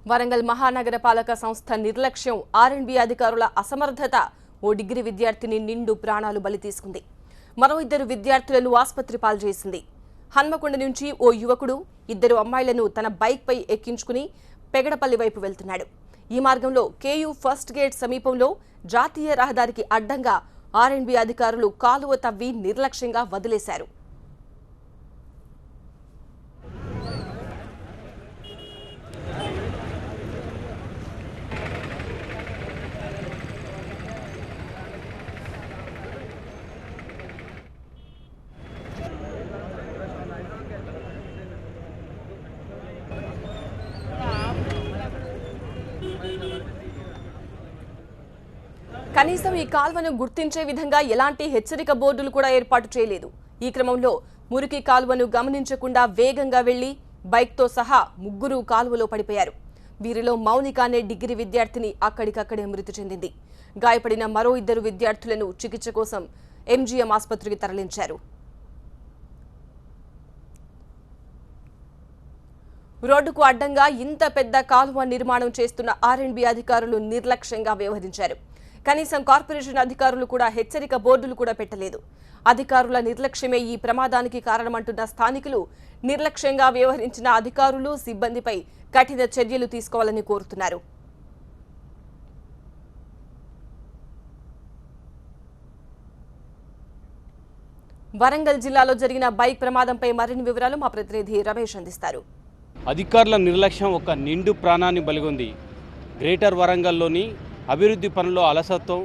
వరంగల్ మహానగరపాలక సంస్థ నిర్లక్ష్యం, ఆర్ఎండ్బి అధికారుల అసమర్థత ఓ డిగ్రీ విద్యార్థిని నిండు ప్రాణాలు బలి తీసుకుంది. మరో ఇద్దరు విద్యార్థులను ఆసుపత్రి పాలు చేసింది. హన్మకొండ నుంచి ఓ యువకుడు ఇద్దరు అమ్మాయిలను తన బైక్పై ఎక్కించుకుని పెగడపల్లి వైపు వెళ్తున్నాడు. ఈ మార్గంలో కేయూ ఫస్ట్ గేట్ సమీపంలో జాతీయ రహదారికి అడ్డంగా ఆర్ఎండ్బి అధికారులు కాలువ తవ్వి నిర్లక్ష్యంగా వదిలేశారు. కనీసం ఈ కాల్వను గుర్తించే విధంగా ఎలాంటి హెచ్చరిక బోర్డులు కూడా ఏర్పాటు చేయలేదు. ఈ క్రమంలో మురికి కాల్వను గమనించకుండా వేగంగా వెళ్లి బైక్తో సహా ముగ్గురు కాలువలో పడిపోయారు. వీరిలో మౌనిక అనే డిగ్రీ విద్యార్థిని అక్కడికక్కడే మృతి చెందింది. గాయపడిన మరో ఇద్దరు విద్యార్థులను చికిత్స కోసం ఎంజీఎం ఆసుపత్రికి తరలించారు. రోడ్డుకు అడ్డంగా ఇంత పెద్ద కాలువ నిర్మాణం చేస్తున్న ఆర్ఎండ్బి అధికారులు నిర్లక్ష్యంగా వ్యవహరించారు. కనీసం కార్పొరేషన్ అధికారులు కూడా హెచ్చరిక బోర్డులు కూడా పెట్టలేదు. అధికారుల నిర్లక్ష్యమే ఈ ప్రమాదానికి కారణమంటున్న స్థానికులు నిర్లక్ష్యంగా వ్యవహరించిన అధికారులు, సిబ్బందిపై కఠిన చర్యలు తీసుకోవాలని కోరుతున్నారు. వరంగల్ జిల్లాలో జరిగిన బైక్ ప్రమాదంపై మరిన్ని వివరాలు మా ప్రతినిధి రమేష్ అందిస్తారు. అధికారుల నిర్లక్ష్యం ఒక నిండు ప్రాణాన్ని బలిగొంది. గ్రేటర్ వరంగల్లోని అభివృద్ధి పనుల్లో అలసత్వం,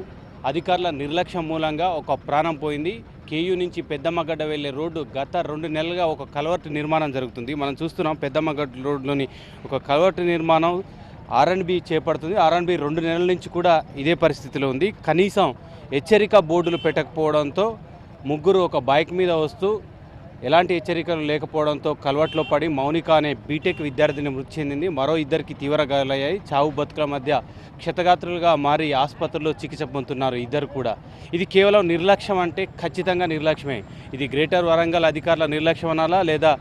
అధికారుల నిర్లక్ష్యం మూలంగా ఒక ప్రాణం పోయింది. కేయూ నుంచి పెద్దమ్మగడ్డ వెళ్లే రోడ్డు గత 2 నెలలుగా ఒక కల్వర్ట్ నిర్మాణం జరుగుతుంది. మనం చూస్తున్నాం పెద్దమ్మగడ్డ రోడ్లోని ఒక కల్వర్ట్ నిర్మాణం ఆర్ఎండ్బి చేపడుతుంది. ఆర్ఎండ్బి 2 నెలల నుంచి కూడా ఇదే పరిస్థితిలో ఉంది. కనీసం హెచ్చరిక బోర్డులు పెట్టకపోవడంతో ముగ్గురు ఒక బైక్ మీద వస్తూ ఎలాంటి హెచ్చరికలు లేకపోవడంతో కల్వర్ట్లో పడి మౌనిక అనే బీటెక్ విద్యార్థిని మృతి చెందింది. మరో ఇద్దరికి తీవ్ర గాయాలయ్యాయి. చావు బతుకుల మధ్య క్షతగాత్రులుగా మారి ఆసుపత్రిలో చికిత్స పొందుతున్నారు ఇద్దరు కూడా. ఇది కేవలం నిర్లక్ష్యం అంటే ఖచ్చితంగా నిర్లక్ష్యమే. ఇది గ్రేటర్ వరంగల్ అధికారుల నిర్లక్ష్యం అనాలా లేదా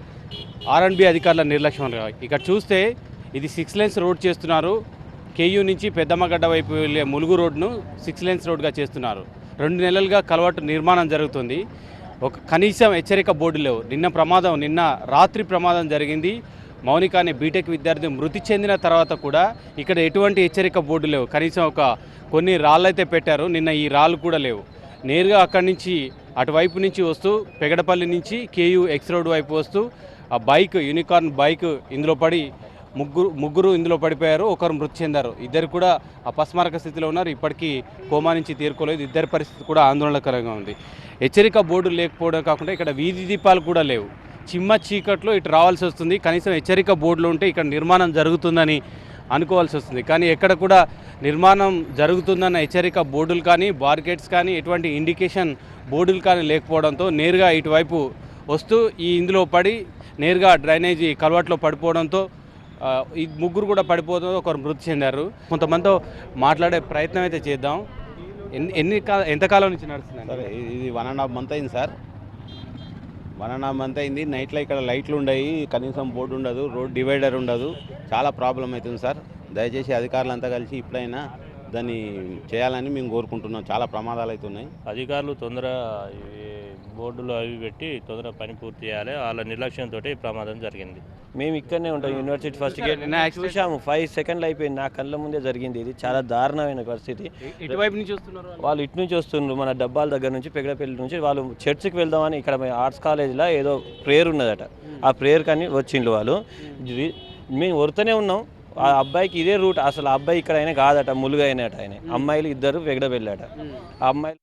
ఆర్ఎండ్బి అధికారుల నిర్లక్ష్యం అనాలా? ఇక్కడ చూస్తే ఇది 6 లేన్స్ రోడ్ చేస్తున్నారు. కేయూ నుంచి పెద్దమ్మగడ్డ వైపు వెళ్ళే ములుగు రోడ్ను 6 లేన్స్ రోడ్గా చేస్తున్నారు. 2 నెలలుగా కల్వర్ట్ నిర్మాణం జరుగుతుంది. ఒక కనీసం హెచ్చరిక బోర్డు లేవు. నిన్న రాత్రి ప్రమాదం జరిగింది. మౌనిక అనే బీటెక్ విద్యార్థి మృతి చెందిన తర్వాత కూడా ఇక్కడ ఎటువంటి హెచ్చరిక బోర్డు లేవు. కనీసం కొన్ని రాళ్ళు అయితే పెట్టారు. నిన్న ఈ రాళ్ళు కూడా లేవు. నేరుగా అక్కడి నుంచి అటువైపు నుంచి వస్తూ పెగడపల్లి నుంచి కేయూ ఎక్స్ రోడ్ వైపు వస్తూ ఆ బైక్ యూనికార్న్ బైక్ ఇందులో పడి ముగ్గురు ఇందులో పడిపోయారు. ఒకరు మృతి చెందారు. ఇద్దరు కూడా అపస్మారక స్థితిలో ఉన్నారు. ఇప్పటికీ కోమా నుంచి తేరుకోలేదు. ఇద్దరి పరిస్థితి కూడా ఆందోళనకరంగా ఉంది. హెచ్చరిక బోర్డులు లేకపోవడం కాకుండా ఇక్కడ వీధి దీపాలు కూడా లేవు. చిమ్మ చీకట్లో ఇటు రావాల్సి వస్తుంది. కనీసం హెచ్చరిక బోర్డులు ఉంటే ఇక్కడ నిర్మాణం జరుగుతుందని అనుకోవాల్సి వస్తుంది. కానీ ఎక్కడ కూడా నిర్మాణం జరుగుతుందన్న హెచ్చరిక బోర్డులు కానీ బార్గేట్స్ కానీ ఎటువంటి ఇండికేషన్ బోర్డులు కానీ లేకపోవడంతో నేరుగా ఇటువైపు వస్తూ ఇందులో పడి నేరుగా డ్రైనేజీ కల్వర్ట్లో పడిపోవడంతో ఈ ముగ్గురు కూడా పడిపోవడంతో ఒకరు మృతి చెందారు. కొంతమందితో మాట్లాడే ప్రయత్నం అయితే చేద్దాం. ఎంతకాలం నుంచి నడుస్తుంది సార్? ఇది 1.5 మంత్ అయింది సార్. 1.5 మంత్ అయింది. నైట్లో ఇక్కడ లైట్లు ఉండవు, కనీసం బోర్డు ఉండదు, రోడ్ డివైడర్ ఉండదు. చాలా ప్రాబ్లం అవుతుంది సార్. దయచేసి అధికారులంతా కలిసి ఇప్పుడైనా దాన్ని చేయాలని మేము కోరుకుంటున్నాం. చాలా ప్రమాదాలు అవుతున్నాయి. అధికారులు తొందరగా బోర్డులు అవి పెట్టి తొందరగా పని పూర్తి చేయాలి. వాళ్ళ నిర్లక్ష్యంతో ఈ ప్రమాదం జరిగింది. మేము ఇక్కడనే ఉంటాం, యూనివర్సిటీ ఫస్ట్ గేట్ చూసాము. 5 సెకండ్లు అయిపోయింది. నా కళ్ళ ముందే జరిగింది. ఇది చాలా దారుణమైన పరిస్థితి. ఇటువైపు నుంచి వస్తున్నారు వాళ్ళు, ఇటు నుంచి వస్తున్నారు. మన డబ్బాల దగ్గర నుంచి పెగడపల్లి నుంచి వాళ్ళు చర్చికి వెళ్దామని ఇక్కడ ఆర్ట్స్ కాలేజీలో ఏదో ప్రేయర్ ఉన్నదట. ఆ ప్రేయర్ కానీ వచ్చిండ్రు వాళ్ళు. మేము వరుతూనే ఉన్నాం. ఆ అబ్బాయికి ఇదే రూట్. అసలు ఆ అబ్బాయి ఇక్కడ అయినా కాదట, ములుగు అయినట. ఆయన అమ్మాయిలు ఇద్దరు పెగడపల్లి అట. ఆ అమ్మాయిలు